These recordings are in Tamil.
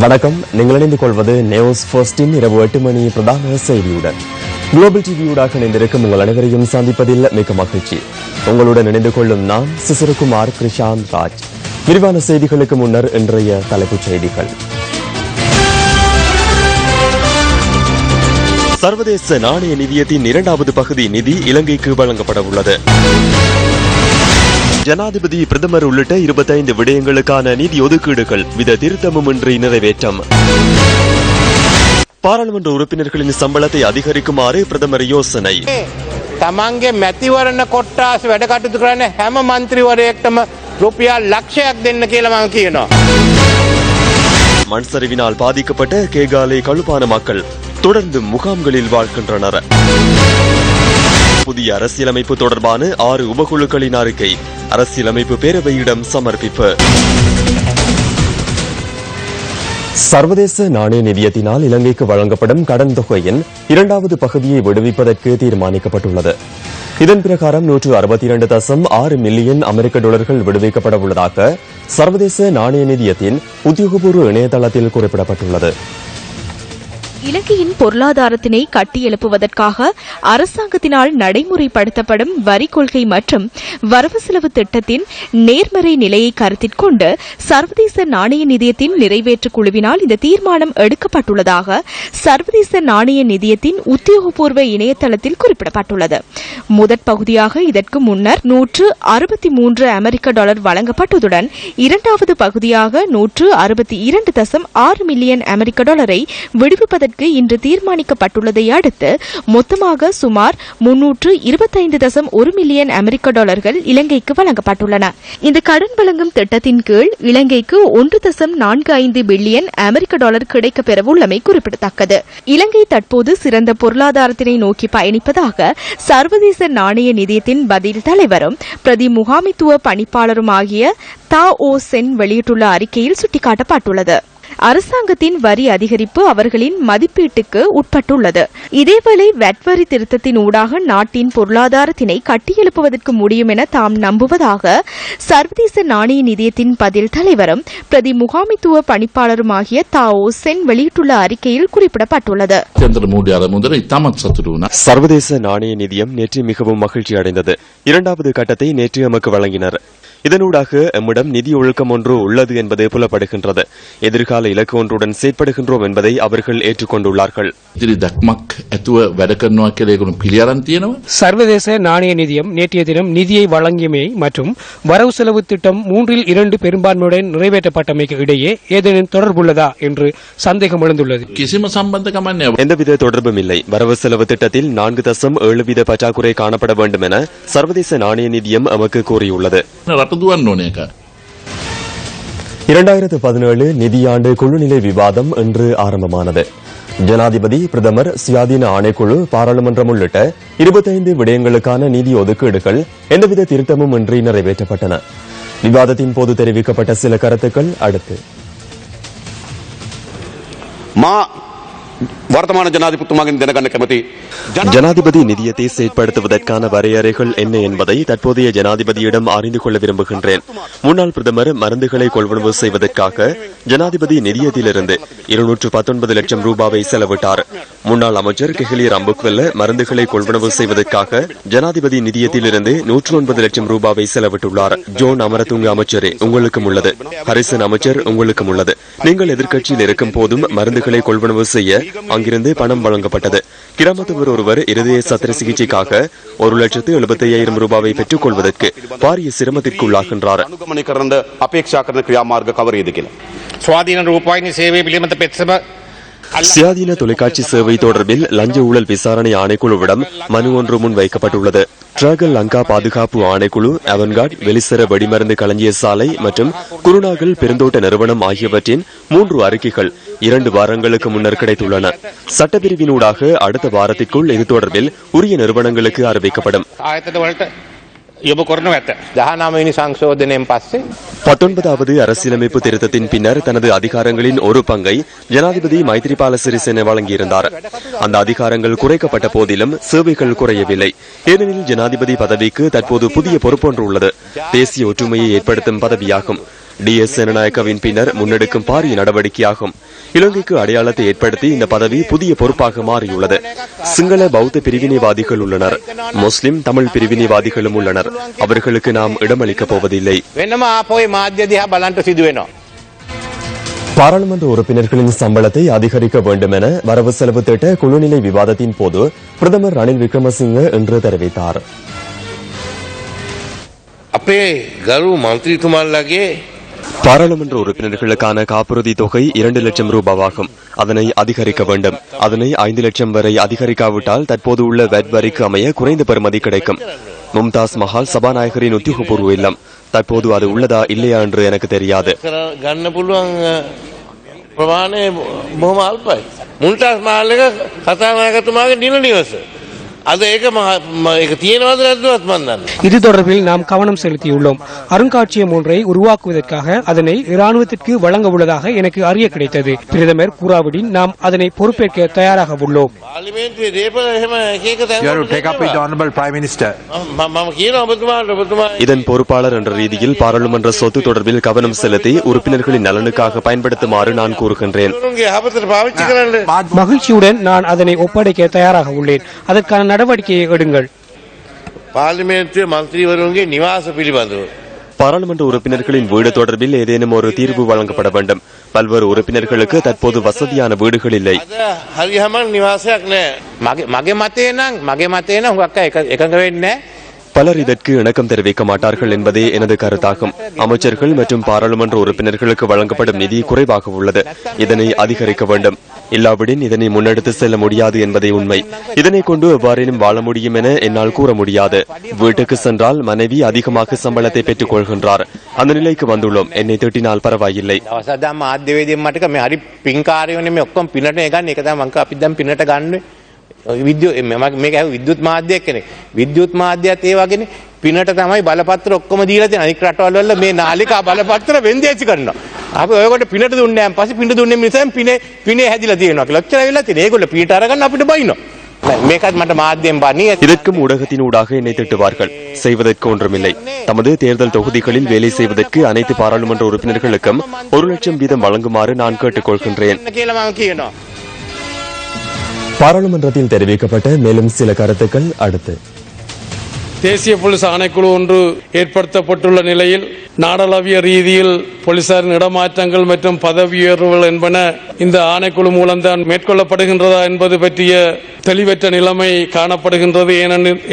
வணக்கம். நீங்கள் இணைந்து கொள்வது நியூஸ் ஃபர்ஸ்டின் இரவு 8 மணி பிரதான செய்தியுடன். குளோபல் டிவியூடாக இணைந்திருக்கும் உங்கள் அனைவரையும் சந்திப்பதில் மிக மகிழ்ச்சி. உங்களுடன் இணைந்து கொள்ளும் நான் சிசிரகுமார் கிருஷாந்த் ராஜ். விரிவான செய்திகளுக்கு முன்னர் இன்றைய தலைப்புச் செய்திகள். சர்வதேச நாணய நிதியத்தின் 2வது பகுதி நிதி இலங்கைக்கு வழங்கப்பட உள்ளது. ஜனாதிபதி, பிரதமர் உள்ளிட்ட 25 விடயங்களுக்கான நிதி ஒதுக்கீடுகள் வித திருத்தமுமின்றி நிறைவேற்றம். பாராளுமன்ற உறுப்பினர்களின் சம்பளத்தை அதிகரிக்குமாறு பிரதமர் யோசனை. තමන්ගේ මැතිවරණ කොට්ටාස වැඩ කටයුතු කරන හැම මන්ත්‍රීවරයෙක්ටම රුපියල් ලක්ෂයක් දෙන්න කියලා මම කියනවා. மண் சரிவினால் பாதிக்கப்பட்ட கேகாலை கழுப்பான மக்கள் தொடர்ந்து முகாம்களில் வாழ்கின்றனர். புதிய அரசியலமைப்பு தொடர்பான 6 உபகுழுக்களின் அறிக்கை அரசியலமைப்பு பேரவையிடம் சமர்ப்பிப்பு. சர்வதேச நாணய நிதியத்தினால் இலங்கைக்கு வழங்கப்படும் கடன் தொகையின் 2வது பகுதியை விடுவிப்பதற்கு தீர்மானிக்கப்பட்டுள்ளது. இதன் பிரகாரம் 162.6 மில்லியன் அமெரிக்க டாலர்கள் விடுவிக்கப்பட உள்ளதாக சர்வதேச நாணய நிதியத்தின் உத்தியோகபூர்வ இணையதளத்தில் குறிப்பிடப்பட்டுள்ளது. இலங்கையின் பொருளாதாரத்தினை கட்டியெழுப்புவதற்காக அரசாங்கத்தினால் நடைமுறைப்படுத்தப்படும் வரி கொள்கை மற்றும் வரவு செலவு திட்டத்தின் நேர்மறை நிலையை கருத்தில் கொண்டு சர்வதேச நாணய நிதியத்தின் நிறைவேற்று குழுவினால் இந்த தீர்மானம் எடுக்கப்பட்டுள்ளதாக சர்வதேச நாணய நிதியத்தின் உத்தியோகபூர்வ இணையதளத்தில் குறிப்பிடப்பட்டுள்ளது. முதற் பகுதியாக இதற்கு முன்னர் 163 அமெரிக்க டாலர் வழங்கப்பட்டதுடன் 2வது பகுதியாக 162.6 மில்லியன் அமெரிக்க டாலரை விடுவிப்பதற்கு இன்று தீர்மானிக்கப்பட்டுள்ளதை அடுத்து மொத்தமாக சுமார் 325.1 மில்லியன் அமெரிக்க டாலர்கள் இலங்கைக்கு வழங்கப்பட்டுள்ளன. இந்த கடன் வழங்கும் திட்டத்தின் கீழ் இலங்கைக்கு 1.45 பில்லியன் அமெரிக்க டாலர் கிடைக்கப் பெறவுள்ளமை குறிப்பிடத்தக்கது. இலங்கை தற்போது சிறந்த பொருளாதாரத்தினை நோக்கி பயணிப்பதாக சர்வதேச நாணய நிதியத்தின் பதில் தலைவரும் பிரதி முகாமித்துவ பணிப்பாளருமாகிய தா ஓ சென் வெளியிட்டுள்ள அறிக்கையில் சுட்டிக்காட்டப்பட்டுள்ளது. அரசாங்கத்தின் வரி அதிகரிப்பு அவர்களின் மதிப்பீட்டுக்கு உட்பட்டுள்ளது. இதேவேளை வெட் வரி திருத்தத்தின் ஊடாக நாட்டின் பொருளாதாரத்தினை கட்டியெழுப்புவதற்கு முடியும் என தாம் நம்புவதாக சர்வதேச நாணய நிதியத்தின் பதில் தலைவரும் பிரதி முகாமித்துவ பணிப்பாளருமாகிய தாஓ சென் வெளியிட்டுள்ள அறிக்கையில் குறிப்பிடப்பட்டுள்ளது. சர்வதேச நாணய நிதியம் நேற்று மிகவும் மகிழ்ச்சி அடைந்தது. 2வது கட்டத்தை நேற்று எமக்கு வழங்கினர். இதனூடாக எம்மிடம் நிதி ஒழுக்கம் ஒன்று உள்ளது என்பது புலப்படுகின்றது. எதிர்கால இலக்கு ஒன்றுடன் செயற்படுகின்றோம் என்பதை அவர்கள் ஏற்றுக்கொண்டுள்ளார்கள். சர்வதேச நாணய நிதியம் நேற்றைய தினம் நிதியை வழங்கியமை மற்றும் வரவு செலவு திட்டம் 3/2 பெரும்பான்மையுடன் நிறைவேற்றப்பட்டமைக்கு இடையே ஏதேனும் தொடர்புள்ளதா என்று சந்தேகம் எழுந்துள்ளது. எந்தவித தொடர்பும் இல்லை. வரவு செலவு திட்டத்தில் 4.7% பற்றாக்குறை காணப்பட வேண்டும் என சர்வதேச நாணய நிதியம் எமக்கு கூறியுள்ளது. 2017 நிதியாண்டு குழுநிலை விவாதம் இன்று ஆரம்பமானது. ஜனாதிபதி, பிரதமர், சுயாதீன ஆணைக்குழு, பாராளுமன்றம் உள்ளிட்ட 25 விடயங்களுக்கான நிதி ஒதுக்கீடுகள் எந்தவித திருத்தமும் இன்றி நிறைவேற்றப்பட்டன. விவாதத்தின் போது தெரிவிக்கப்பட்ட சில கருத்துக்கள் அடுத்து. ஜனாதிபதி நிதியத்தை செயற்படுத்துவதற்கான வரையறைகள் என்ன என்பதை தற்போதைய ஜனாதிபதியிடம் அறிந்து கொள்ள விரும்புகின்றேன். முன்னாள் பிரதமர் மருந்துகளை கொள்வனவு செய்வதற்காக ஜனாதிபதி நிதியத்திலிருந்து 219 லட்சம் ரூபாவை செலவிட்டார். முன்னாள் அமைச்சர் கெஹலி ரம்புக்வெல்ல மருந்துகளை கொள்வனவு செய்வதற்காக ஜனாதிபதி நிதியத்திலிருந்து 109 லட்சம் ரூபாவை செலவிட்டுள்ளார். ஜோன் அமரதுங்க அமைச்சரே உங்களுக்கும் உள்ளது. ஹரிசன் அமைச்சர் உங்களுக்கும் உள்ளது. நீங்கள் எதிர்க்கட்சியில் இருக்கும் போதும் மருந்துகளை கொள்வனவு செய்ய அங்கிருந்து பணம் வழங்கப்பட்டது. கிராமத்தவர் ஒருவர் இருதய சத்திர சிகிச்சைக்காக 1,75,000 ரூபாவை பெற்றுக் கொள்வதற்கு பாரிய சிரமத்திற்குள்ளாகின்றார். சுயாதீன தொலைக்காட்சி சேவை தொடர்பில் லஞ்ச ஊழல் விசாரணை ஆணைக்குழுவிடம் மனு ஒன்று முன் வைக்கப்பட்டுள்ளது. டிராகல் லங்கா பாதுகாப்பு ஆணைக்குழு, அவன்கார்ட், வெளிசர வெடிமருந்து களஞ்சிய சாலை மற்றும் குருநாகல் பெருந்தோட்ட நிறுவனம் ஆகியவற்றின் 3 அறிக்கைகள் 2 வாரங்களுக்கு முன்னர் கிடைத்துள்ளன. சட்டப்பிரிவினூடாக அடுத்த வாரத்திற்குள் இது தொடர்பில் உரிய நிறுவனங்களுக்கு அறிவிக்கப்படும். 19வது அரசியலமைப்பு திருத்தத்தின் பின்னர் தனது அதிகாரங்களின் ஒரு பங்கை ஜனாதிபதி மைத்ரிபால சிறிசேன வழங்கியிருந்தார். அந்த அதிகாரங்கள் குறைக்கப்பட்ட போதிலும் சேவைகள் குறையவில்லை. ஏனெனில் ஜனாதிபதி பதவிக்கு தற்போது புதிய பொறுப்பொன்று உள்ளது. தேசிய ஒற்றுமையை ஏற்படுத்தும் பதவியாகும். DS சேனநாயக்கவின் பின்னர் முன்னெடுக்கும் பாரிய நடவடிக்கையாகும். இலங்கைக்கு அடையாளத்தை ஏற்படுத்தி இந்த பதவி புதிய பொறுப்பாக மாறியுள்ளது. சிங்கள பௌத்த பிரிவினைவாதிகள் உள்ளனர், முஸ்லிம் தமிழ் பிரிவினைவாதிகளும் உள்ளனர். அவர்களுக்கு நாம் இடமளிக்கப் போவதில்லை. பாராளுமன்ற உறுப்பினர்களின் சம்பளத்தை அதிகரிக்க வேண்டும் என வரவு செலவு திட்ட குழுநிலை விவாதத்தின் போது பிரதமர் ரணில் விக்ரமசிங்க இன்று தெரிவித்தார். பாராளுமன்ற உறுப்பினர்களுக்கான காப்புறுதி தொகை 2 லட்சம் ரூபாவாகும். அதனை அதிகரிக்க வேண்டும். அதனை 5 லட்சம் வரை அதிகரிக்காவிட்டால் தற்போது உள்ள வெட் வரிக்கு அமைய குறைந்த பெறுமதி கிடைக்கும். மும்தாஸ் மஹால் சபாநாயகரின் உத்தியோகபூர்வ இல்லம். தற்போது அது உள்ளதா இல்லையா என்று எனக்கு தெரியாது. மும்தாஸ் மஹாலுக்கு கதாநாயகத்துமாக நில நிவாசம் இது தொடர்பில் நாம் கவனம் செலுத்தியுள்ளோம். அருங்காட்சியகம் ஒன்றை உருவாக்குவதற்காக அதனை இராணுவத்திற்கு வழங்க உள்ளதாக எனக்கு அறிய கிடைத்தது. பிரதமர் கூறாவிடின் நாம் அதனை பொறுப்பேற்க தயாராக உள்ளோம். இதன் பொறுப்பாளர் என்ற ரீதியில் பாராளுமன்ற சொத்து தொடர்பில் கவனம் செலுத்தி உறுப்பினர்களின் நலனுக்காக பயன்படுத்துமாறு நான் கூறுகின்றேன். மகிழ்ச்சியுடன் நான் அதனை ஒப்படைக்க தயாராக உள்ளேன். அதற்கான நடவடிக்கையை எடுங்கள். பாராளுமன்ற உறுப்பினர்களின் வீடு தொடர்பில் ஏதேனும் ஒரு தீர்வு வழங்கப்பட வேண்டும். பல்வேறு உறுப்பினர்களுக்கு தற்போது வசதியான வீடுகள் இல்லை. பலர் இதற்கு இணக்கம் தெரிவிக்க மாட்டார்கள் என்பதே எனது கருத்தாகும். அமைச்சர்கள் மற்றும் பாராளுமன்ற உறுப்பினர்களுக்கு வழங்கப்படும் நிதி குறைவாக உள்ளது. இதனை அதிகரிக்க வேண்டும். இல்லாவிடின் இதனை முன்னெடுத்து செல்ல முடியாது என்பதே உண்மை. இதனை கொண்டு எவ்வாறேனும் வாழ முடியும் என என்னால் கூற முடியாது. வீட்டுக்கு சென்றால் மனைவி அதிகமாக சம்பளத்தை பெற்றுக் கொள்கின்றார். அந்த நிலைக்கு வந்துள்ளோம். என்னை திட்டினால் பரவாயில்லை. විද්‍යුත් මාධ්‍යයක් කෙනෙක් විද්‍යුත් මාධ්‍යයත් ඒ වගේනේ පිනට තමයි බලපත්‍ර ඔක්කොම දීලා තියෙන අනික් රටවල් වල මේ නාලිකා බලපත්‍ර වෙන්දේසි කරනවා. අපි ඔයගොල්ලෝ පිනට දුන්නේ නැහැ. පස්සේ පින දුන්නේ මිනිස්සුන් පිනේ හැදිලා තියෙනවා කියලා. ඔච්චර වෙලා තියෙන. ඒගොල්ලෝ පිට අරගන්න අපිට බයිනවා. මේකත් මට මාධ්‍යයෙන් බණී. இதற்கும் ஊடகத்தினூடாக என்னை திட்டுவார்கள். செய்வதற்கு ஒன்றுமில்லை. தமது தேர்தல் தொகுதிகளில் வேலை செய்வதற்கு அனைத்து பாராளுமன்ற உறுப்பினர்களுக்கும் 1 லட்சம் வீதம் வழங்குமாறு நான் கேட்டுக்கொள்கின்றேன். பாராளுமன்றத்தில் தெரிவிக்கப்பட்ட மேலும் சில கருத்துக்கள் அடுத்து. தேசிய போலீஸ் ஆணைக்குழு ஒன்று ஏற்படுத்தப்பட்டுள்ள நிலையில் நாடளாவிய ரீதியில் போலீசாரின் இடமாற்றங்கள் மற்றும் பதவி உயர்வுகள் என்பன இந்த ஆணைக்குழு மூலம்தான் மேற்கொள்ளப்படுகின்றதா என்பது பற்றிய தெளிவற்ற நிலைமை காணப்படுகின்றது.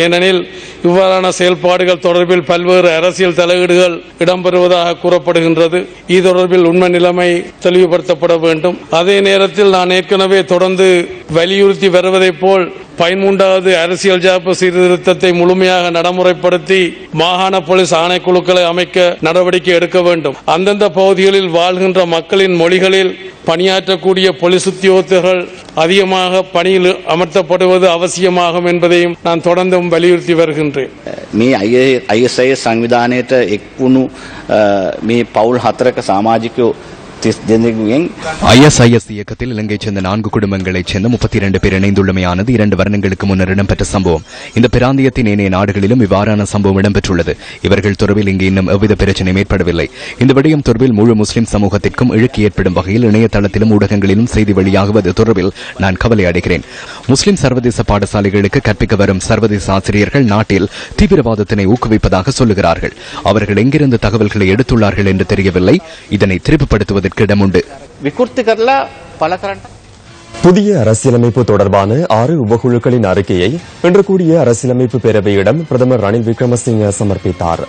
ஏனெனில் இவ்வாறான செயல்பாடுகள் தொடர்பில் பல்வேறு அரசியல் தலையீடுகள் இடம்பெறுவதாக கூறப்படுகின்றது. இது தொடர்பில் உண்மை நிலைமை தெளிவுபடுத்தப்பட வேண்டும். அதே நேரத்தில் நான் ஏற்கனவே தொடர்ந்து வலியுறுத்தி வருவதைப் போல் 13வது அரசியல் ஜாப்பு சீர்திருத்தத்தை முழுமையாக நடைமுறைப்படுத்தி மாகாண போலீஸ் ஆணைக்குழுக்களை அமைக்க நடவடிக்கை எடுக்க வேண்டும். அந்தந்த பகுதிகளில் வாழ்கின்ற மக்களின் மொழிகளில் பணியாற்றக்கூடிய போலீஸ் உத்தியோகத்தர்கள் அதிகமாக பணியில் அமர்த்தப்படுவது அவசியமாகும் என்பதையும் நான் தொடர்ந்தும் வலியுறுத்தி வருகின்றேன். මේ ISIS සංවිධානයට එක් වුණු මේ පවුල් 4ක සමාජිකයෝ ISIS இயக்கத்தில் இலங்கைச் சேர்ந்த 4 குடும்பங்களைச் சேர்ந்த 32 பேர் இணைந்துள்ளமையானது 2 வருடங்களுக்கு முன்னர் இடம்பெற்ற சம்பவம். இந்த பிராந்தியத்தின் ஏனைய நாடுகளிலும் இவ்வாறான சம்பவம் இடம்பெற்றுள்ளது. இவர்கள் தொடர்பில் இங்கு இன்னும் எவ்வித பிரச்சனையும் ஏற்படவில்லை. இந்த விடயம் தொடர்பில் முழு முஸ்லிம் சமூகத்திற்கும் இழுக்கு ஏற்படும் வகையில் இணையதளத்திலும் ஊடகங்களிலும் செய்தி வெளியாகுவது தொடர்பில் நான் கவலை அடைகிறேன். முஸ்லிம் சர்வதேச பாடசாலைகளுக்கு கற்பிக்க வரும் சர்வதேச ஆசிரியர்கள் நாட்டில் தீவிரவாதத்தினை ஊக்குவிப்பதாக சொல்லுகிறார்கள். அவர்கள் எங்கிருந்து தகவல்களை எடுத்துள்ளார்கள் என்று தெரியவில்லை. இதனை திருப்பிப்படுத்துவது புதிய அரசியலமைப்பு தொடர்பான 6 உபகுழுக்களின் அறிக்கையை இன்று கூடிய அரசியலமைப்பு பேரவையிடம் பிரதமர் ரணில் விக்ரமசிங்க சமர்ப்பித்தார்.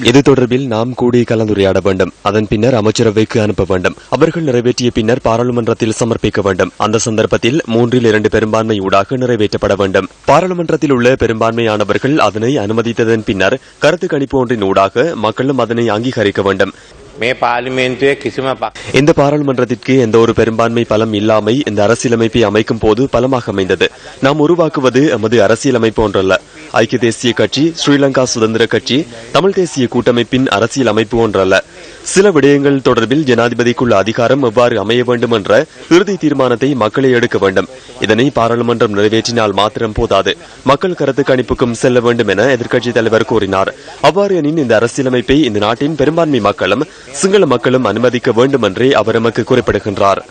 இது தொடர்பில் நாம் கூடி கலந்துரையாட வேண்டும். அதன் பின்னர் அமைச்சரவைக்கு அனுப்ப வேண்டும். அவர்கள் நிறைவேற்றிய பின்னர் பாராளுமன்றத்தில் சமர்ப்பிக்க வேண்டும். அந்த சந்தர்ப்பத்தில் 3/2 பெரும்பான்மை ஊடாக நிறைவேற்றப்பட வேண்டும். பாராளுமன்றத்தில் உள்ள பெரும்பான்மையானவர்கள் அதனை அனுமதித்ததன் பின்னர் கருத்து கணிப்பு ஒன்றின் ஊடாக மக்களும் அதனை அங்கீகரிக்க வேண்டும். இந்த பாராளுமன்றத்திற்கு எந்த ஒரு பெரும்பான்மை பலம் இல்லாமை இந்த அரசியலமைப்பை அமைக்கும் போது பலமாக அமைந்தது. நாம் உருவாக்குவது எமது அரசியலமைப்பு ஒன்றல்ல. ஐக்கிய தேசிய கட்சி, ஸ்ரீலங்கா சுதந்திர கட்சி, தமிழ் தேசிய கூட்டமைப்பின் அரசியல் அமைப்பு ஒன்றல்ல. சில விடயங்கள் தொடர்பில் ஜனாதிபதிக்குள்ள அதிகாரம் எவ்வாறு அமைய வேண்டும் என்ற இறுதி தீர்மானத்தை மக்களே எடுக்க வேண்டும். இதனை பாராளுமன்றம் நிறைவேற்றினால் மாத்திரம் போதாது, மக்கள் கருத்து கணிப்புக்கும் செல்ல வேண்டும் என எதிர்க்கட்சித் தலைவர் கூறினார். அவ்வாறு எனின் இந்த அரசியலமைப்பை இந்த நாட்டின் பெரும்பான்மை மக்களும் சிங்கள மக்களும் அனுமதிக்க வேண்டும் என்றே அவர் எமக்கு குறிப்பிடுகின்றார்.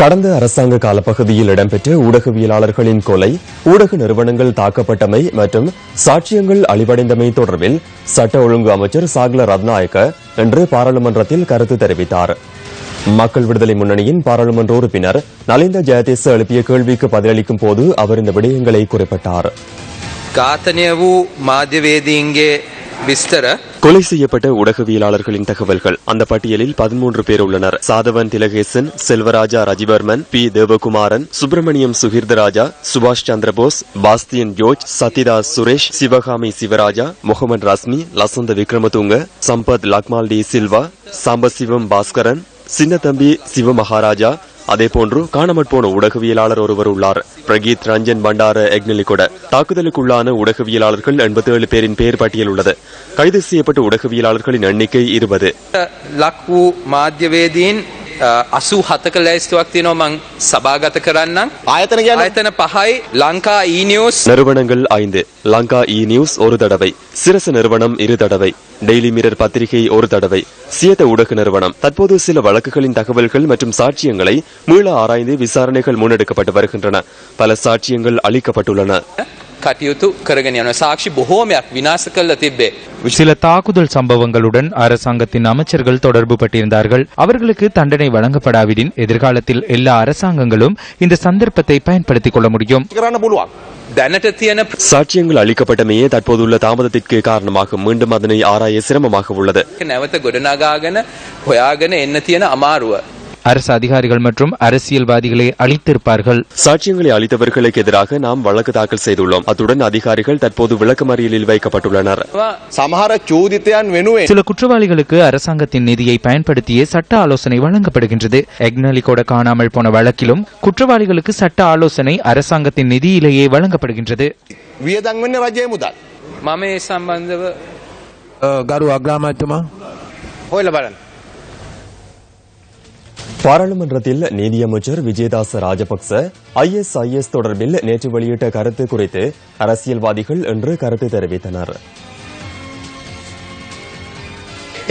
கடந்த அரசாங்க காலப்பகுதியில் இடம்பெற்ற ஊடகவியலாளர்களின் கொலை, ஊடக நிறுவனங்கள் தாக்கப்பட்டமை மற்றும் சாட்சியங்கள் அழிவடைந்தமை தொடர்பில் சட்ட ஒழுங்கு அமைச்சர் சாகல ரத்நாயக்க இன்று பாராளுமன்றத்தில் கருத்து தெரிவித்தார். மக்கள் விடுதலை முன்னணியின் பாராளுமன்ற உறுப்பினர் நலிந்த ஜெயதேச எழுப்பிய கேள்விக்கு பதிலளிக்கும் போது அவர் இந்த விடயங்களை குறிப்பிட்டார். கொலை செய்யப்பட்ட ஊடகவியலாளர்களின் தகவல்கள் அந்த பட்டியலில் 13 பேர் உள்ளனர். சாதவன் திலகேசன், செல்வராஜா ரஜிவர்மன், பி தேவகுமாரன், சுப்பிரமணியம் சுகிர்தராஜா, சுபாஷ் சந்திரபோஸ், பாஸ்தியன் ஜோர்ஜ், சத்யதாஸ் சுரேஷ், சிவகாமி சிவராஜா, முகமது ரஸ்மி, லசந்த விக்ரமதுங்க, சம்பத் லக்மால் டி சில்வா, சாம்பசிவம் பாஸ்கரன், சின்னத்தம்பி சிவமகாராஜா, அதேபோன்று காணாமற் போன ஊடகவியலாளர் ஒருவர் உள்ளார். பிரகீத் ரஞ்சன் பண்டார எக்னலிகொட. தாக்குதலுக்குள்ளான ஊடகவியலாளர்கள் 87 பேரின் பெயர் பட்டியல் உள்ளது. கைது செய்யப்பட்ட ஊடகவியலாளர்களின் எண்ணிக்கை 20. ලක්වූ මාධ්‍යවේදීන් 87ක ලැයිස්තුවක් තියෙනවා මං සභාගත කරන්නම්. ආයතන 5යි ලංකා ඊනිවුස්. நிறுவனங்கள் 5. லங்கா இ நியூஸ் 1 தடவை, சிரச நிறுவனம் 2 தடவை, டெய்லி மிரர் பத்திரிகை 1 தடவை, சியத்த ஊடக நிறுவனம். தற்போது சில வழக்குகளின் தகவல்கள் மற்றும் சாட்சியங்களை மீள ஆராய்ந்து விசாரணைகள் முன்னெடுக்கப்பட்டு வருகின்றன. பல சாட்சியங்கள் அளிக்கப்பட்டுள்ளன. කටයුතු කරගෙන යනවා. සාක්ෂි බොහෝමයක් විනාශ කරලා තිබ්බේ. சில தாக்குதல் சம்பவங்களுடன் அரசாங்கத்தின் அமைச்சர்கள் தொடர்பு பட்டிருந்தார்கள். அவர்களுக்கு தண்டனை வழங்கப்படாவிடின் எதிர்காலத்தில் எல்லா அரசாங்கங்களும் இந்த சந்தர்ப்பத்தை பயன்படுத்திக் கொள்ள முடியும். சாட்சியங்கள் அளிக்கப்பட்டமையே தற்போதுள்ள தாமதத்திற்கு காரணமாக மீண்டும் அதனை ஆராய சிரமமாக உள்ளது. නැවත ගොඩනගාගෙන හොයාගෙන එන්න තියෙන අමාරුව. அரசு அதிகாரிகள் மற்றும் அரசியல்வாதிகளை அழித்திருப்பார்கள். சாட்சியங்களை அளித்தவர்களுக்கு எதிராக நாம் வழக்கு தாக்கல் செய்துள்ளோம். அத்துடன் அதிகாரிகள் தற்போது விளக்கமறியலில் வைக்கப்பட்டுள்ளனர். சில குற்றவாளிகளுக்கு அரசாங்கத்தின் நிதியை பயன்படுத்தியே சட்ட ஆலோசனை வழங்கப்படுகின்றது. எக்னலிகோட காணாமல் போன வழக்கிலும் குற்றவாளிகளுக்கு சட்ட ஆலோசனை அரசாங்கத்தின் நிதியிலேயே வழங்கப்படுகின்றது. මම ඒ සම්බන්ධව ගරු අග්‍රාමාත්‍යතුමා හොයලා බලන්න. பாராளுமன்றத்தில் நீதியமைச்சர் விஜயதாச ராஜபக்ச ISIS தொடர்பில் நேற்று வெளியிட்ட கருத்து குறித்து அரசியல்வாதிகள் இன்று கருத்து தெரிவித்தனர்.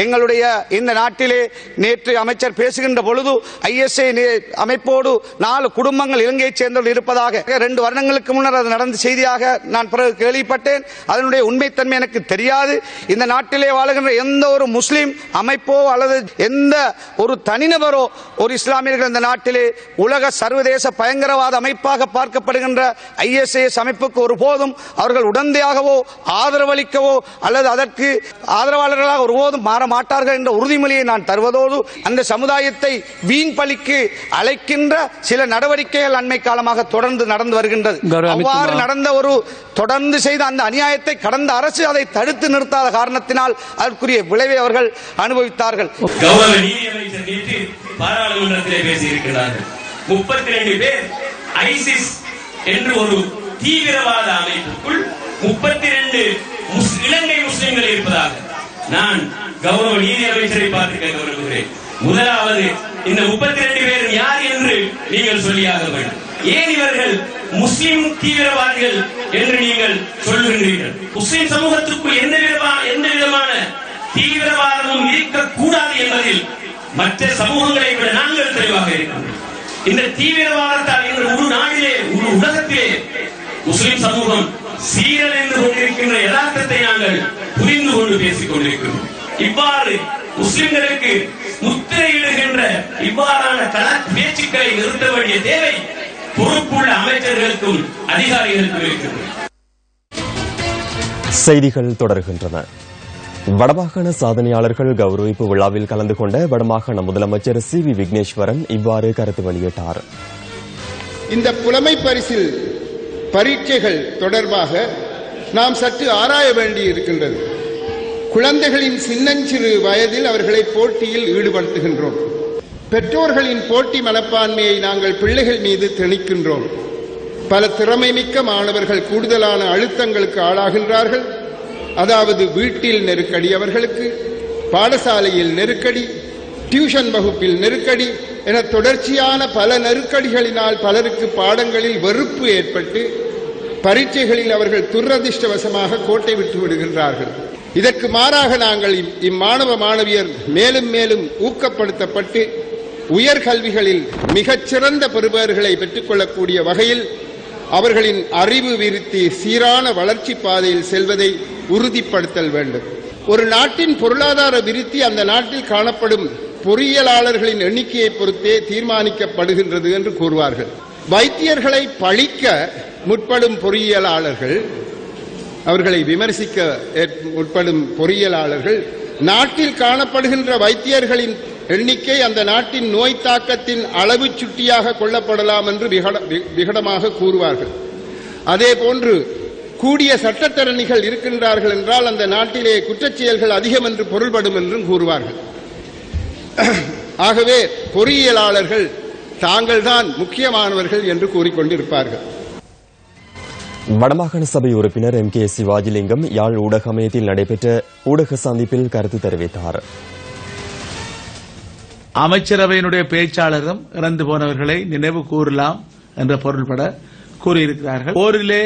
எங்களுடைய இந்த நாட்டிலே நேற்று அமைச்சர் பேசுகின்ற பொழுது ISI அமைப்போடு 4 குடும்பங்கள் இலங்கையைச் சேர்ந்தவர்கள் இருப்பதாக 2 வருடங்களுக்கு முன்னர் அது நடந்த செய்தியாக நான் பிறகு கேள்விப்பட்டேன். அதனுடைய உண்மைத்தன்மை எனக்கு தெரியாது. இந்த நாட்டிலே வாழுகின்ற எந்த ஒரு முஸ்லிம் அமைப்போ அல்லது எந்த ஒரு தனிநபரோ ஒரு இஸ்லாமியர்கள் இந்த நாட்டிலே உலக சர்வதேச பயங்கரவாத அமைப்பாக பார்க்கப்படுகின்ற ISIS அமைப்புக்கு ஒருபோதும் அவர்கள் உடந்தையாகவோ ஆதரவளிக்கவோ அல்லது அதற்கு ஆதரவாளர்களாக ஒருபோதும் மாற மாட்டார்கள் என்ற உறுதிமொழியை நான் தருவதோடு அந்த சமுதாயத்தை வீண் பலிக்கு அழைக்கின்ற சில நடவடிக்கைகள் அண்மை காலமாக தொடர்ந்து நடந்து வருகின்றது. அவ்வாறு நடந்த ஒரு தொடர்ந்து செய்த அந்த அநியாயத்தை கடந்த அரசு அதை தடுத்து நிறுத்தாத காரணத்தினால் அதற்குரிய விளைவை அவர்கள் அனுபவித்தார்கள். பாராளுமன்றத்திலே பேசியிருக்கிறார்கள். 32 பேர் ஐசிஸ் என்று ஒரு தீவிரவாத அமைப்புக்குள் 32 இலங்கை முஸ்லிம்கள் இருப்பதாக நான் கௌரவ நீதி அமைச்சரை பார்த்து கேட்க விரும்புகிறேன். முதலாவது, இந்த 32 பேர் யார் என்று நீங்கள் சொல்லியாக வேண்டும். ஏன் இவர்கள் முஸ்லிம் தீவிரவாதிகள் என்று நீங்கள் சொல்லுகின்றீர்கள்? முஸ்லிம் சமூகத்திற்குள் எந்த விதமான தீவிரவாதமும் இருக்கக்கூடாது என்பதில் மற்ற சமூகங்களை விட நாங்கள் தெளிவாக இருக்கிறோம். இந்த தீவிரவாதத்தால் எங்கள் ஒரு நாட்டிலே ஒரு உலகத்திலே முஸ்லிம் சமூகம் சீரழிந்து கொண்டிருக்கின்ற யதார்த்தத்தை நாங்கள் புரிந்து கொண்டு பேசிக் கொண்டிருக்கிறோம். இவ்வாறு முஸ்லிம்களுக்கு முத்திரையிடுகின்ற இவ்வாறான பேச்சுக்களை நிறுத்த வேண்டிய தேவை பொறுப்புள்ள அமைச்சர்களுக்கும் அதிகாரிகளுக்கும் இருக்கிறது. செய்திகள் தொடர்கின்றன. வடமாகாண சாதனையாளர்கள் கௌரவிப்பு விழாவில் கலந்து கொண்ட வடமாகாண முதலமைச்சர் CV விக்னேஸ்வரன் இவ்வாறு கருத்து வெளியிட்டார். இந்த புலமை பரிசில் பரீட்சைகள் தொடர்பாக நாம் சற்று ஆராய வேண்டி இருக்கின்றது. குழந்தைகளின் சின்னஞ்சிறு வயதில் அவர்களை போட்டியில் ஈடுபடுத்துகின்றோம். பெற்றோர்களின் போட்டி மனப்பான்மையை நாங்கள் பிள்ளைகள் மீது திணிக்கின்றோம். பல திறமைமிக்க மாணவர்கள் கூடுதலான அழுத்தங்களுக்கு ஆளாகின்றார்கள். அதாவது வீட்டில் நெருக்கடி அவர்களுக்கு, பாடசாலையில் நெருக்கடி, டியூஷன் வகுப்பில் நெருக்கடி என தொடர்ச்சியான பல நெருக்கடிகளினால் பலருக்கு பாடங்களில் வெறுப்பு ஏற்பட்டு பரீட்சைகளில் அவர்கள் துரதிர்ஷ்டவசமாக கோட்டை விட்டு விடுகின்றார்கள். இதற்கு மாறாக நாங்கள் இம்மாணவ மாணவியர் மேலும் மேலும் ஊக்கப்படுத்தப்பட்டு உயர்கல்விகளில் மிகச்சிறந்த பெறுபேறுகளை பெற்றுக்கொள்ளக்கூடிய வகையில் அவர்களின் அறிவு விருத்தி சீரான வளர்ச்சி பாதையில் செல்வதை உறுதிப்படுத்தல் வேண்டும். ஒரு நாட்டின் பொருளாதார விருத்தி அந்த நாட்டில் காணப்படும் பொறியியலாளர்களின் எண்ணிக்கையை பொறுத்தே தீர்மானிக்கப்படுகின்றது என்று கூறுவார்கள். வைத்தியர்களை பழிக்க முற்படும் பொறியியலாளர்கள், அவர்களை விமர்சிக்க முற்படும் பொறியியலாளர்கள் நாட்டில் காணப்படுகின்ற வைத்தியர்களின் எண்ணிக்கை அந்த நாட்டின் நோய் தாக்கத்தின் அளவு சுட்டியாக கொள்ளப்படலாம் என்று விகடமாக கூறுவார்கள். அதே போன்று கூடிய சட்டத்தரணிகள் இருக்கின்றார்கள் என்றால் அந்த நாட்டிலே குற்றச்செயல்கள் அதிகம் என்று பொருள்படும் என்றும் கூறுவார்கள். ஆகவே பொறியியலாளர்கள் தாங்கள்தான் முக்கியமானவர்கள் என்று கூறிக்கொண்டிருப்பார்கள். வடமாகாண சபை உறுப்பினர் MK சிவாஜிலிங்கம் யாழ் ஊடக அமையத்தில் நடைபெற்ற ஊடக சந்திப்பில் கருத்து தெரிவித்தார். அமைச்சரவையினுடைய பேச்சாளரும் இறந்து போனவர்களை நினைவு கூறலாம் என்ற பொருள்பட கூறியிருக்கிறார்கள். போரிலே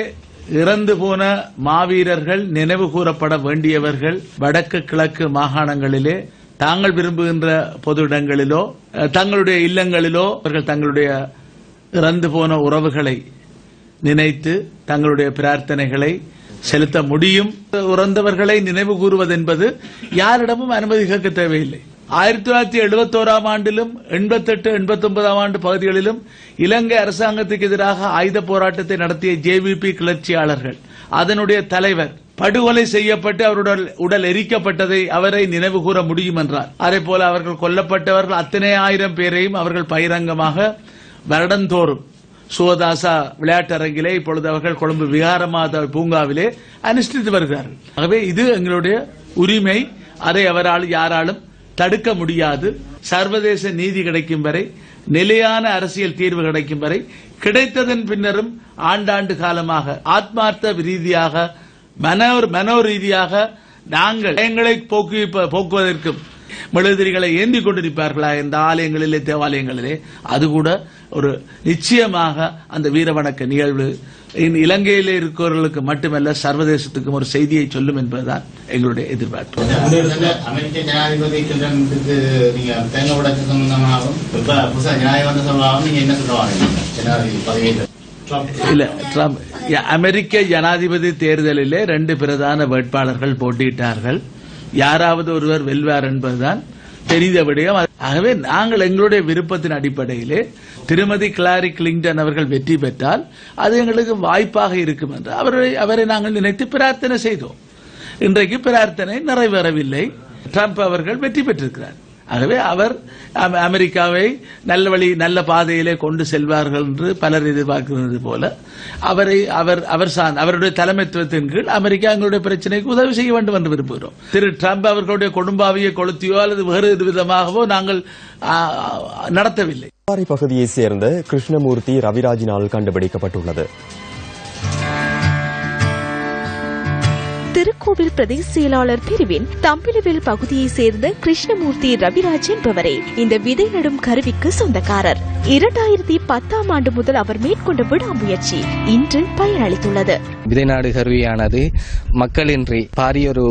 இறந்து போன மாவீரர்கள் நினைவு கூறப்பட வேண்டியவர்கள் வடக்கு கிழக்கு மாகாணங்களிலே தாங்கள் விரும்புகின்ற பொது இடங்களிலோ தங்களுடைய இல்லங்களிலோ அவர்கள் தங்களுடைய இறந்து போன உறவுகளை நினைத்து தங்களுடைய பிரார்த்தனைகளை செலுத்த முடியும். இறந்தவர்களை நினைவு கூறுவது என்பது யாரிடமும் அனுமதி கேட்க தேவையில்லை. 1971 ஆண்டிலும் 88, 89 ஆண்டு பகுதிகளிலும் இலங்கை அரசாங்கத்துக்கு எதிராக ஆயுத போராட்டத்தை நடத்திய JVP கிளர்ச்சியாளர்கள் அதனுடைய தலைவர் படுகொலை செய்யப்பட்டு அவருடைய உடல் எரிக்கப்பட்டதை அவரை நினைவு கூற முடியும் என்றார். அதே போல அவர்கள் கொல்லப்பட்டவர்கள் அத்தனை ஆயிரம் பேரையும் அவர்கள் பகிரங்கமாக வருடந்தோறும் சுவதாசா விளையாட்டரங்கிலே இப்பொழுது அவர்கள் கொழும்பு விகாரமாதா பூங்காவிலே அனுஷ்டித்து வருகிறார்கள். ஆகவே இது எங்களுடைய உரிமை. அதை அவரால் யாராலும் தடுக்க முடியாது. சர்வதேச நீதி கிடைக்கும் வரை, நிலையான அரசியல் தீர்வு கிடைக்கும் வரை, கிடைத்ததன் பின்னரும் ஆண்டாண்டு காலமாக ஆத்மார்த்த ரீதியாக மனோ ரீதியாக நாங்கள் எங்களை போக்குவதற்கும் மெழுதிரிகளை ஏந்தி கொண்டிருப்பார்களா இந்த ஆலயங்களிலே தேவாலயங்களிலே, அது கூட ஒரு நிச்சயமாக அந்த வீரவணக்க நிகழ்வு இலங்கையிலே இருக்கிறவர்களுக்கு மட்டுமல்ல சர்வதேசத்துக்கும் ஒரு செய்தியை சொல்லும் என்பதுதான் எங்களுடைய எதிர்பார்ப்பு. அமெரிக்க ஜனாதிபதிக்கு நீங்க தேங்க உடைச்சு சம்பந்தமாகவும் புதுசா ஜனாதிபதி சபாவும் நீங்க என்ன சொல்லுவாங்க ஜனாதிபதி பதவியில்? இல்ல, அமெரிக்க ஜனாதிபதி தேர்தலிலே 2 பிரதான வேட்பாளர்கள் போட்டியிட்டார்கள். யாராவது ஒருவர் வெல்வார் என்பதுதான் தெரிந்த விடயம். ஆகவே நாங்கள் எங்களுடைய விருப்பத்தின் அடிப்படையிலே திருமதி கிளாரி கிளிங்டன் அவர்கள் வெற்றி பெற்றால் அது எங்களுக்கு வாய்ப்பாக இருக்கும் என்று அவரை நாங்கள் நினைத்து பிரார்த்தனை செய்தோம். இன்றைக்கு பிரார்த்தனை நிறைவேறவில்லை. ட்ரம்ப் அவர்கள் வெற்றி பெற்றிருக்கிறார். ஆகவே அவர் அமெரிக்காவை நல்ல பாதையிலே கொண்டு செல்வார்கள் என்று பலர் எதிர்பார்க்கிறது போல அவருடைய தலைமைத்துவத்தின் கீழ் அமெரிக்கா எங்களுடைய பிரச்சனைக்கு உதவி செய்ய வேண்டும் என்று விரும்புகிறோம். திரு ட்ரம்ப் அவர்களுடைய கொடும்பாவியை கொளுத்தியோ அல்லது வேறு விதமாகவோ நாங்கள் நடத்தவில்லை. பகுதியைச் சேர்ந்த கிருஷ்ணமூர்த்தி ரவிராஜினால் கண்டுபிடிக்கப்பட்டுள்ளது. திருக்கோவில் பிரதேச செயலாளர் பிரிவின் தம்பிலுவில் பகுதியைச் சேர்ந்த கிருஷ்ணமூர்த்தி ரவிராஜ் என்பவரே இந்த விதை நடும் கருவிக்கு சொந்தக்காரர். 2010 ஆண்டு முதல் அவர் மேற்கொண்ட விடாமுயற்சி இன்று பயனளித்துள்ளது. விதை நாடு கருவியானது மக்களின்றி பாரியொரு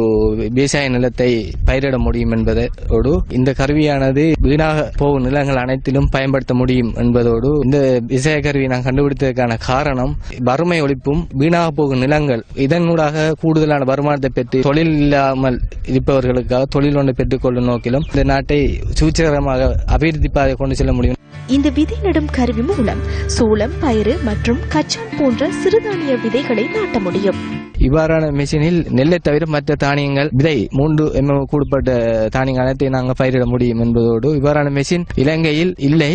விவசாய நிலத்தை பயிரிட முடியும் என்பதோடு இந்த கருவியானது வீணாக போகும் நிலங்கள் அனைத்திலும் பயன்படுத்த முடியும் என்பதோடு இந்த விவசாய கருவியை நான் கண்டுபிடித்ததற்கான காரணம் வறுமை ஒழிப்பும் வீணாக போகும் நிலங்கள் இதனூடாக கூடுதலான வருமானத்தை பெற்று தொழில் இல்லாமல் இருப்பவர்களுக்காக தொழில் ஒன்றை பெற்றுக் கொள்ளும் நோக்கிலும் இந்த நாட்டை சுதந்திரமாக அபிவிருத்தி பாதை கொண்டு செல்ல முடியும். இந்த விதை நடும் கருவி மூலம் சோளம், பயிறு மற்றும் கச்சான் போன்ற சிறுதானிய விதைகளை நாட்ட முடியும். இவ்வாறான மெஷினில் நெல்லை தவிர மற்ற தானியங்கள் விதை 3 mm கூடப்பட்ட தானியங்கள் அனைத்தையும் நாங்கள் பயிரிட முடியும் என்பதோடு இவ்வாறான மெஷின் இலங்கையில் இல்லை.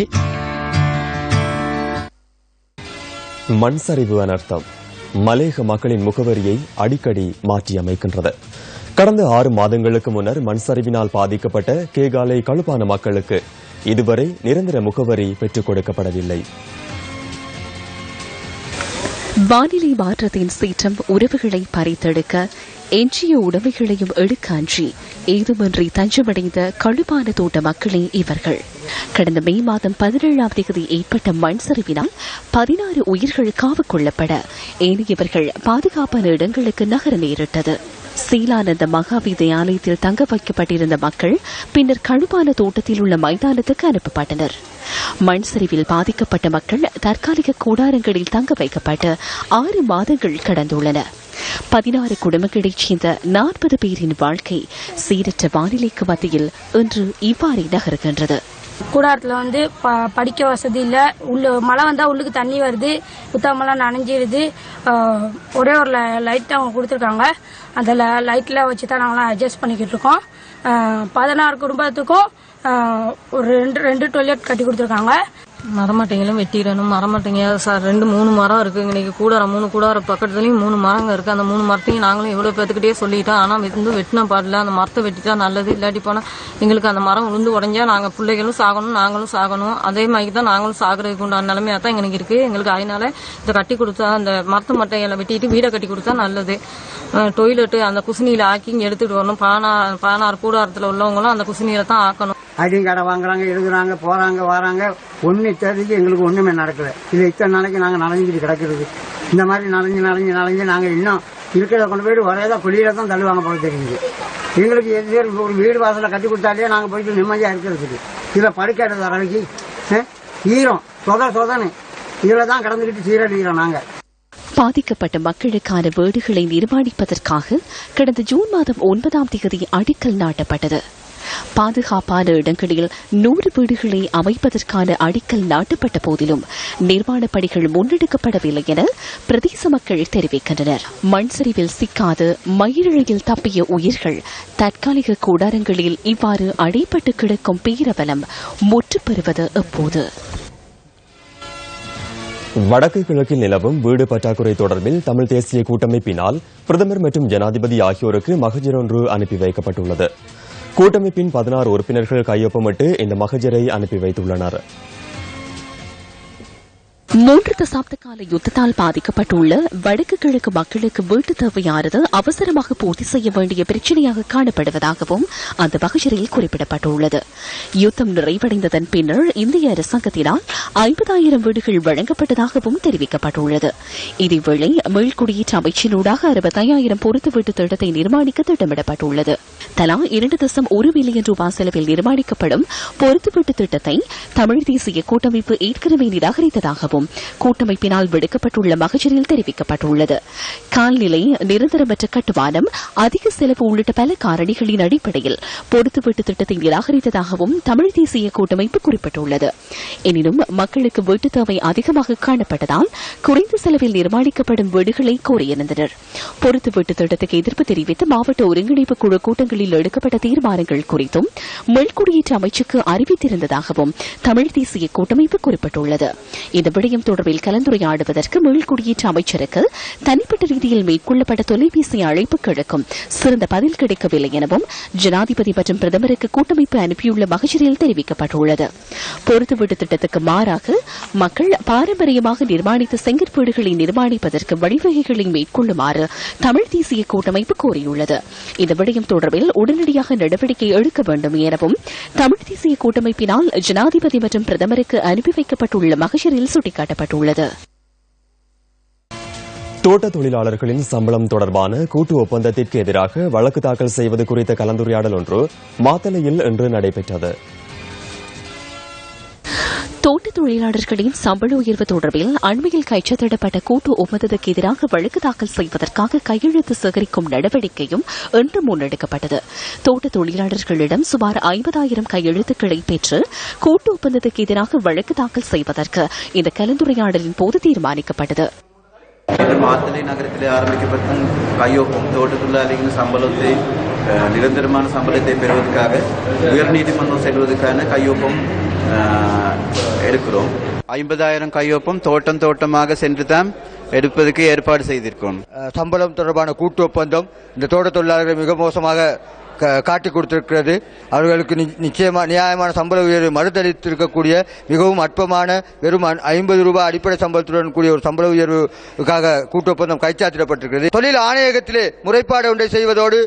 மண் சரிவு அனர்த்தம் மலேக மக்களின் முகவரியை அடிக்கடி மாற்றியமைக்கின்றது. கடந்த 6 மாதங்களுக்கு முன்னர் மண் சரிவினால் பாதிக்கப்பட்ட கேகாலை கழுப்பான மக்களுக்கு இதுவரை நிரந்தர முகவரி பெற்றுக் கொடுக்கப்படவில்லை. வானிலை மாற்றத்தின் சீற்றம் உறவுகளை பறித்தெடுக்க எஞ்சிய உடைமைகளையும் எடுக்க அன்றி ஏதுமின்றி தஞ்சமடைந்த கழுப்பான தோட்ட மக்களே இவர்கள். கடந்த மே மாதம் 17ஆம் தேதி ஏற்பட்ட மண் சரிவினால் 16 உயிர்கள் காவு கொள்ளப்பட ஏனையவர்கள் பாதுகாப்பான இடங்களுக்கு நகர நேரிட்டது. சீலானந்த மகா வித்யாலயத்தில் தங்க வைக்கப்பட்டிருந்த மக்கள் பின்னர் கழுப்பான தோட்டத்தில் உள்ள மைதானத்துக்கு அனுப்பப்பட்டனர். மண் சரிவில் பாதிக்கப்பட்ட மக்கள் தற்காலிக கூடாரங்களில் தங்க வைக்கப்பட்டு 6 மாதங்கள் கடந்துள்ளன. 16 குடும்பங்களைச் சேர்ந்த 40 பேரின் வாழ்க்கை சீரற்ற வானிலைக்கு மத்தியில் இன்று இவ்வாறு நகர்கின்றது. கூடாரத்தில் படிக்க வசதி இல்லை. மழை வந்தால் உள்ளுக்கு தண்ணி வருது, புத்தகமெல்லாம் நனைஞ்சிருது. ஒரே ஒரு லைட் அவங்க கொடுத்துருக்காங்க. அந்த லைட்டில் வச்சு தான் நாங்களாம் அட்ஜஸ்ட் பண்ணிக்கிட்டு இருக்கோம். 16 குடும்பத்துக்கும் ஒரு ரெண்டு டாய்லெட் கட்டி கொடுத்துருக்காங்க. மரமட்டைங்களும் வெட்டிடணும். மரமட்டைங்க சார் 2-3 மரம் இருக்கு. இன்னைக்கு கூடாரம் 3 கூடாரம் பக்கத்துலயும் 3 மரங்க இருக்கு. அந்த 3 மரத்தையும் நாங்களும் எவ்வளவு பேத்துக்கிட்டே சொல்லிட்டோம். ஆனா வெட்டினா பாடல. அந்த மரத்தை வெட்டிட்டா நல்லது. இல்லாட்டி போனா எங்களுக்கு அந்த மரம் விழுந்து உடஞ்சா நாங்க பிள்ளைகளும் சாகணும், நாங்களும் சாகணும். அதே மாதிரி தான் நாங்களும் சாகுறதுக்கு உண்டான நிலைமையா தான் எங்களுக்கு இருக்கு. எங்களுக்கு அதனால இதை கட்டி கொடுத்தா, அந்த மரத்து மட்டைகளை வெட்டிட்டு வீடை கட்டி கொடுத்தா நல்லது. டொய்லெட்டு அந்த குசினியில ஆக்கி இங்க எடுத்துட்டு வரணும். 16 கூடாரத்துல உள்ளவங்களும் அந்த குசினியில தான் ஆக்கணும். ஐடியும் கடை வாங்குறாங்க, எழுதுறாங்க, போறாங்க, வராங்க. ஒன்னு தெரிஞ்சு எங்களுக்கு ஒண்ணுமே நடக்கல. இது இத்தனை நாளைக்கு நாங்க நனைஞ்சிட்டு கிடக்குறது. இந்த மாதிரி நனைஞ்சு நாங்க இன்னும் இருக்கிறத கொண்டு போயிட்டு ஒரேதான் குழியில தான் தள்ளுவாங்க போல தெரியுது. எங்களுக்கு ஒரு வீடு வாசல கட்டி கொடுத்தாலே நாங்க போயிட்டு நிம்மதியா இருக்கிறதுக்கு. இதுல படுக்காத தரவைக்கு ஈரம் சொதனு இதுல தான் கடந்துகிட்டு சீரழிகிறோம் நாங்க. பாதிக்கப்பட்ட மக்களுக்கான வீடுகளை நிர்மாணிப்பதற்காக கடந்த ஜூன் மாதம் 9ஆம் தேதி அடிக்கல் நாட்டப்பட்டது. பாதுகாப்பான இடங்களில் 100 வீடுகளை அமைப்பதற்கான அடிக்கல் நாட்டப்பட்ட போதிலும் நிர்மாணப் பணிகள் முன்னெடுக்கப்படவில்லை என பிரதேச மக்கள் தெரிவிக்கின்றனர். மண் சரிவில் சிக்காது மயிரிழையில் தப்பிய உயிர்கள் தற்காலிக கூடாரங்களில் இவ்வாறு அடைப்பட்டு கிடக்கும் பேரவலம் முற்றுப்பெறுவது எப்போது? வடக்கு கிழக்கில் நிலவும் வீடு பற்றாக்குறை தொடர்பில் தமிழ் தேசிய கூட்டமைப்பினால் பிரதமர் மற்றும் ஜனாதிபதி ஆகியோருக்கு மகஜர் ஒன்று அனுப்பி வைக்கப்பட்டுள்ளது. கூட்டமைப்பின் 16 உறுப்பினர்கள் கையொப்பமிட்டு இந்த மகஜரை அனுப்பி வைத்துள்ளனர். 3 தசாப்த கால யுத்தத்தால் பாதிக்கப்பட்டுள்ள வடக்கு கிழக்கு மக்களுக்கு வீட்டு தேவையானது அவசரமாக பூர்த்தி செய்ய வேண்டிய பிரச்சினையாக காணப்படுவதாகவும் அந்த மகஜரில் குறிப்பிடப்பட்டுள்ளது. யுத்தம் நிறைவடைந்ததன் பின்னர் இந்திய அரசாங்கத்தினால் 50,000 வீடுகள் வழங்கப்பட்டதாகவும் தெரிவிக்கப்பட்டுள்ளது. இதேவேளை மீள்குடியேற்ற அமைச்சினூடாக 65,000 பொருத்து வீட்டு திட்டத்தை நிர்மாணிக்க திட்டமிடப்பட்டுள்ளது. தலா 2.1 மில்லியன் ரூபாய் செலவில் நிர்மாணிக்கப்படும் பொருத்து வீட்டு திட்டத்தை தமிழ் தேசிய கூட்டமைப்பு ஏற்கனவே நிராகரித்ததாகவும் கூட்டமைப்பினால் விடுக்கப்பட்டுள்ள மகஜரில் தெரிவிக்கப்பட்டுள்ளது. கால்நிலை, நிரந்தரமற்ற கட்டுமானம், அதிக செலவு உள்ளிட்ட பல காரணிகளின் அடிப்படையில் பொருத்து வீட்டு திட்டத்தை நிராகரித்ததாகவும் தமிழ் தேசிய கூட்டமைப்பு குறிப்பிட்டுள்ளது. எனினும் மக்களுக்கு வீட்டு தேவை அதிகமாக காணப்பட்டதால் குறைந்த செலவில் நிர்மாணிக்கப்படும் வீடுகளை கோரியிருந்தனர். பொருத்து வீட்டு திட்டத்துக்கு எதிர்ப்பு தெரிவித்து மாவட்ட ஒருங்கிணைப்பு குழு கூட்டங்களில் எடுக்கப்பட்ட தீர்மானங்கள் குறித்தும் மீள்குடியேற்ற அமைச்சுக்கு அறிவித்திருந்ததாகவும் தமிழ் தேசிய கூட்டமைப்பு குறிப்பிட்டுள்ளது. இந்த விடயம் தொடர்பில் கலந்துரையாடுவதற்கு மீள்குடியேற்ற அமைச்சருக்கு தனிப்பட்ட ரீதியில் மேற்கொள்ளப்பட்ட தொலைபேசி அழைப்புகளுக்கும் சிறந்த பதில் கிடைக்கவில்லை எனவும் ஜனாதிபதி மற்றும் பிரதமருக்கு கூட்டமைப்பு அனுப்பியுள்ள மகஜரில் தெரிவிக்கப்பட்டுள்ளது. பொருத்து வீட்டு திட்டத்துக்கு மாறாக மக்கள் பாரம்பரியமாக நிர்மாணித்த செங்கற்பீடுகளை நிர்மாணிப்பதற்கு வழிவகைகளை மேற்கொள்ளுமாறு தமிழ் தேசிய கூட்டமைப்பு கோரியுள்ளது. இந்த விடயம் தொடர்பில் உடனடியாக நடவடிக்கை எடுக்க வேண்டும் எனவும் தமிழ் தேசிய கூட்டமைப்பினால் ஜனாதிபதி மற்றும் பிரதமருக்கு அனுப்பி வைக்கப்பட்டுள்ள மகஜரில் சுட்டிக்காட்டப்பட்டுள்ளது. தோட்ட தொழிலாளர்களின் சம்பளம் தொடர்பான கூட்டு ஒப்பந்தத்திற்கு எதிராக வழக்கு தாக்கல் செய்வது குறித்த கலந்துரையாடல் ஒன்று மாத்தளையில் இன்று நடைபெற்றது. தோட்ட தொழிலாளர்களின் சம்பள உயர்வு தொடர்பில் அண்மையில் கைச்சத்திடப்பட்ட கூட்டு ஒப்பந்தத்துக்கு எதிராக வழக்கு தாக்கல் செய்வதற்காக கையெழுத்து சேகரிக்கும் நடவடிக்கையும் இன்று முன்னெடுக்கப்பட்டது. தோட்ட தொழிலாளர்களிடம் சுமார் 50,000 கையெழுத்துக்களை பெற்று கூட்டு ஒப்பந்தத்துக்கு எதிராக வழக்கு தாக்கல் செய்வதற்கு இந்த கலந்துரையாடலின் போது தீர்மானிக்கப்பட்டது. மாத்தளை நகரத்தில் ஆரம்பிக்கப்பட்ட கையொப்பம் தோட்ட தொழிலாளிகளின் சம்பளத்தை நிரந்தரமான சம்பளத்தை பெறுவதற்காக உயர்நீதிமன்றம் செல்வதற்கான கையொப்பம் எடுக்கிறோம். 50,000 கையொப்பம் தோட்டமாக சென்று தான் எடுப்பதற்கு ஏற்பாடு செய்திருக்கோம். சம்பளம் தொடர்பான கூட்டு ஒப்பந்தம் இந்த தோட்ட தொழிலாளர்கள் மிக மோசமாக காட்டி கொடுத்திருக்கிறது. அவர்களுக்கு நியாயமான சம்பள உயர்வு மறுதளித்திருக்கக்கூடிய மிகவும் அற்பமான வெறும் 50 ரூபாய் அடிப்படை சம்பளத்துடன் கூடிய ஒரு சம்பள உயர்வுக்காக கூட்டு ஒப்பந்தம் கைச்சாத்திடப்பட்டிருக்கிறது. தொழில் ஆணையகத்திலே முறைப்பாடு ஒன்றை செய்வதோடு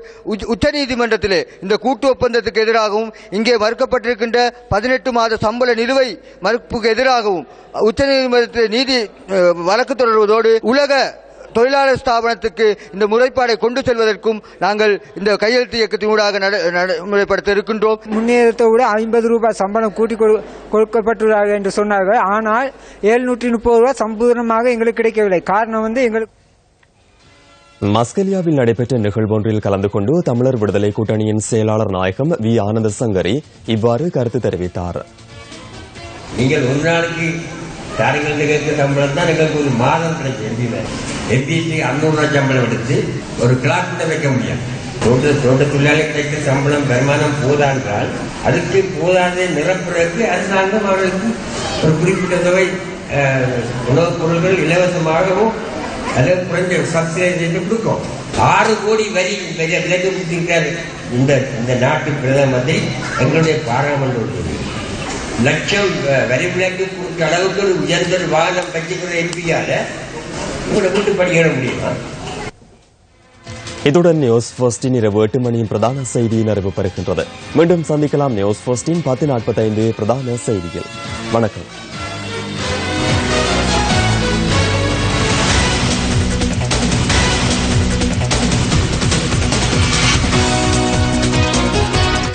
உச்சநீதிமன்றத்திலே இந்த கூட்டு ஒப்பந்தத்துக்கு எதிராகவும் இங்கே மறுக்கப்பட்டிருக்கின்ற 18 மாத சம்பள நிலுவை மறுப்புக்கு எதிராகவும் உச்சநீதிமன்றத்தில் நீதி வழக்கு தொடர்வதோடு உலக தொழிலாளர் ஸ்தாபனத்துக்கு இந்த முறைப்பாடை கொண்டு செல்வதற்கும் நாங்கள் இந்த கையெழுத்து இயக்கத்தினூடாக நடைமுறைப்படுத்த இருக்கின்றோம். முன்னேற்றத்தை விட 50 ரூபாய் சம்பளம் கூட்டி கொடுக்கப்பட்டுள்ளார்கள் என்று சொன்னார்கள். ஆனால் 730 ரூபாய் சம்பூர்ணமாக எங்களுக்கு கிடைக்கவில்லை. காரணம் எங்களுக்கு மஸ்கெலியாவில் நடைபெற்ற நிகழ்வொன்றில் கலந்து கொண்டு தமிழர் விடுதலை கூட்டணியின் செயலாளர் நாயகம் வி ஆனந்த சங்கரி இவ்வாறு கருத்து தெரிவித்தார். நீங்கள் ஒரு நாளைக்கு காரியங்களுக்கு சம்பளம் தான் எங்களுக்கு ஒரு மாதம் கிடைக்கும். எம்பிசி 600 ரூபாய் சம்பளம் எடுத்து ஒரு கிளாஸ் கூட வைக்க முடியாது. தோட்ட தொழிலாளி கிடைத்த சம்பளம் வருமானம் போதான்றால் அதுக்கு போதாத நிரப்புறதுக்கு அரசாங்கம் அவர்களுக்கு ஒரு குறிப்பிட்ட தொகை உணவுப் பொருட்கள் இலவசமாகவும் அல்லது குறைஞ்ச சப்சிடைஸ் கொடுக்கும். 6 கோடி வரி விலக்கு கொடுத்திருக்காரு இந்த நாட்டு பிரதம மந்திரி. எங்களுடைய பாராளுமன்ற லட்சம் வரி விலக்கு கொடுத்த அளவுக்கு ஒரு உயர்ந்த வாகனம் பற்றிக்கிற எம்பியால உங்களை கூட்டு படிக்கிற முடியுமா? இத்துடன் நியூஸ் ஃபர்ஸ்டின் இரவு 8 மணியின் பிரதான செய்தி நிறைவு பெறுகின்றது. மீண்டும் சந்திக்கலாம் நியூஸ் ஃபர்ஸ்டின் 10:45 பிரதான செய்தியில். வணக்கம்.